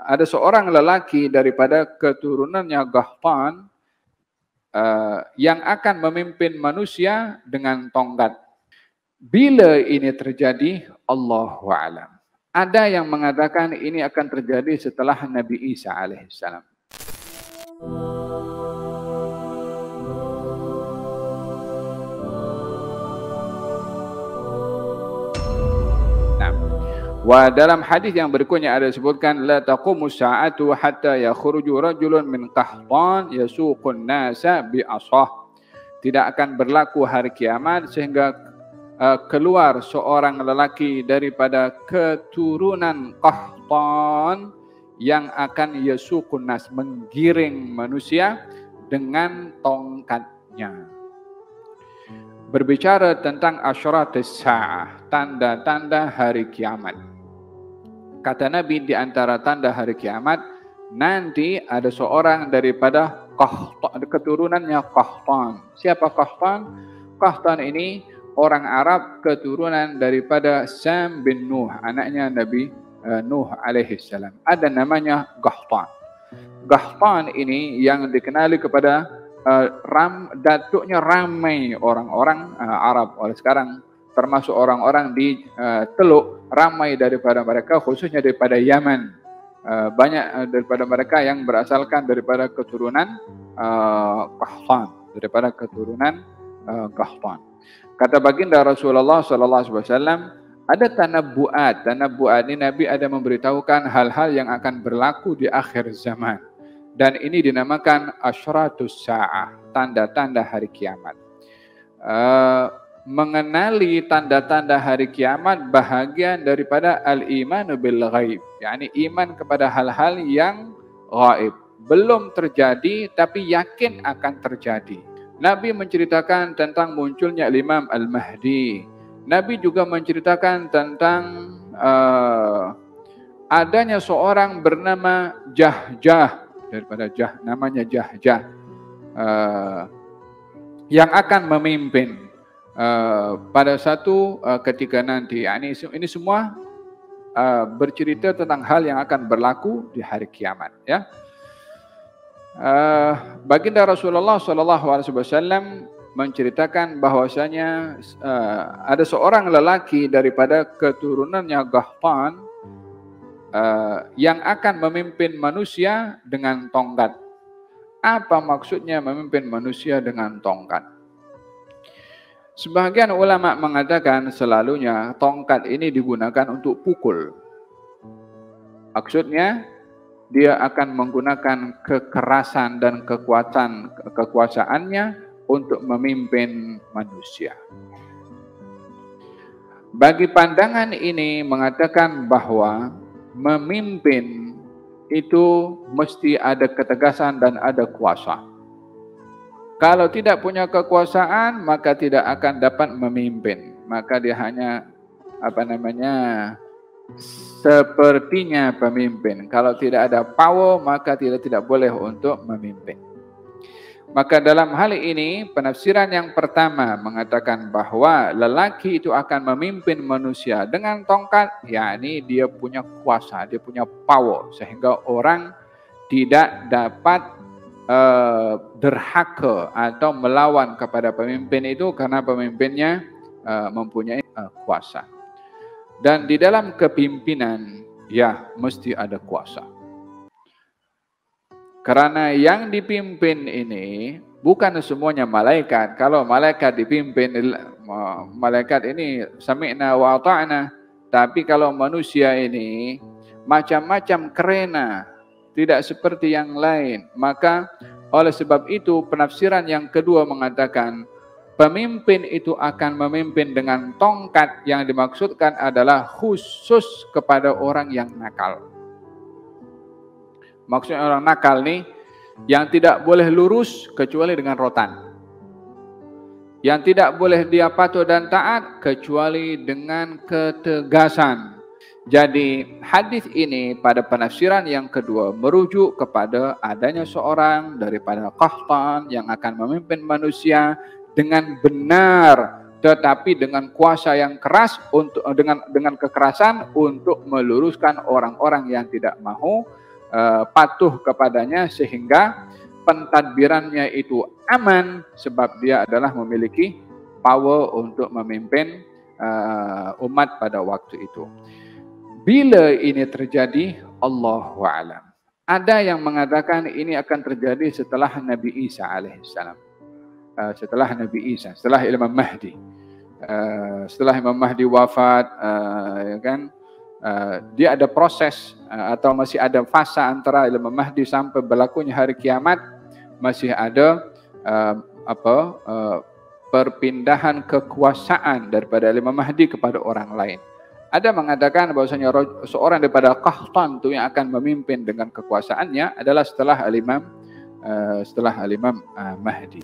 ada seorang lelaki daripada keturunannya Qahtan yang akan memimpin manusia dengan tongkat. Bila ini terjadi, Allahu a'lam. Ada yang mengatakan ini akan terjadi setelah Nabi Isa alaihissalam. Wa dalam hadis yang berikutnya ada disebutkan la taqumu sa'atu hatta yakhruju rajulun min Qahtan yasuqun nasa bi asah. Tidak akan berlaku hari kiamat sehingga keluar seorang lelaki daripada keturunan Qahtan yang akan yasuqun nas, menggiring manusia dengan tongkatnya. Berbicara tentang asyratus sa'ah, tanda-tanda hari kiamat. Kata Nabi, di antara tanda hari kiamat, nanti ada seorang daripada Qahtan, keturunannya Qahtan. Siapa Qahtan? Qahtan ini orang Arab keturunan daripada Sam bin Nuh, anaknya Nabi Nuh alaihissalam. Ada namanya Qahtan. Qahtan ini yang dikenali kepada datuknya ramai orang-orang Arab oleh sekarang, termasuk orang-orang di Teluk, ramai daripada mereka, khususnya daripada Yaman. Banyak daripada mereka yang berasalkan daripada keturunan Qahtan, daripada keturunan Qahtan. Kata baginda Rasulullah sallallahu alaihi wasallam, ada tanabbu'at. Tanabbu'at ini Nabi ada memberitahukan hal-hal yang akan berlaku di akhir zaman. Dan ini dinamakan asyratus sa'ah, tanda-tanda hari kiamat. Mengenali tanda-tanda hari kiamat bahagian daripada al-imanu bil ghaib, yakni iman kepada hal-hal yang gaib, belum terjadi tapi yakin akan terjadi. Nabi menceritakan tentang munculnya Imam Al-Mahdi. Nabi juga menceritakan tentang adanya seorang bernama Jahjah, daripada namanya Jahjah, yang akan memimpin pada satu ketika nanti. Ini semua bercerita tentang hal yang akan berlaku di hari kiamat. Ya, baginda Rasulullah SAW menceritakan bahwasanya ada seorang lelaki daripada keturunannya Qahtan yang akan memimpin manusia dengan tongkat. Apa maksudnya memimpin manusia dengan tongkat? Sebagian ulama mengatakan selalunya tongkat ini digunakan untuk pukul. Maksudnya dia akan menggunakan kekerasan dan kekuasaannya untuk memimpin manusia. Bagi pandangan ini mengatakan bahwa memimpin itu mesti ada ketegasan dan ada kuasa. Kalau tidak punya kekuasaan, maka tidak akan dapat memimpin. Maka dia hanya sepertinya pemimpin. Kalau tidak ada power, maka tidak boleh untuk memimpin. Maka dalam hal ini, penafsiran yang pertama mengatakan bahwa lelaki itu akan memimpin manusia dengan tongkat, yakni dia punya kuasa, dia punya power, sehingga orang tidak dapat derhaka atau melawan kepada pemimpin itu karena pemimpinnya mempunyai kuasa. Dan di dalam kepimpinan, ya mesti ada kuasa. Karena yang dipimpin ini bukan semuanya malaikat. Kalau malaikat dipimpin, malaikat ini sami'na wa ata'na. Tapi kalau manusia ini macam-macam kerena, tidak seperti yang lain. Maka oleh sebab itu penafsiran yang kedua mengatakan pemimpin itu akan memimpin dengan tongkat, yang dimaksudkan adalah khusus kepada orang yang nakal. Maksudnya orang nakal nih yang tidak boleh lurus kecuali dengan rotan. Yang tidak boleh dia patuh dan taat kecuali dengan ketegasan. Jadi hadis ini pada penafsiran yang kedua merujuk kepada adanya seorang daripada Qahtan yang akan memimpin manusia dengan benar tetapi dengan kuasa yang keras untuk dengan kekerasan untuk meluruskan orang-orang yang tidak mau patuh kepadanya, sehingga pentadbirannya itu aman sebab dia adalah memiliki power untuk memimpin umat pada waktu itu. Bila ini terjadi, Allahu a'lam. Ada yang mengatakan ini akan terjadi setelah Nabi Isa alaihissalam. Setelah Nabi Isa, setelah Imam Mahdi. Setelah Imam Mahdi wafat, ya kan, dia ada proses atau masih ada fase antara Imam Mahdi sampai berlakunya hari kiamat, masih ada perpindahan kekuasaan daripada Imam Mahdi kepada orang lain. Ada mengatakan bahwasanya seorang daripada Qahtan itu yang akan memimpin dengan kekuasaannya adalah setelah Al-Imam Mahdi.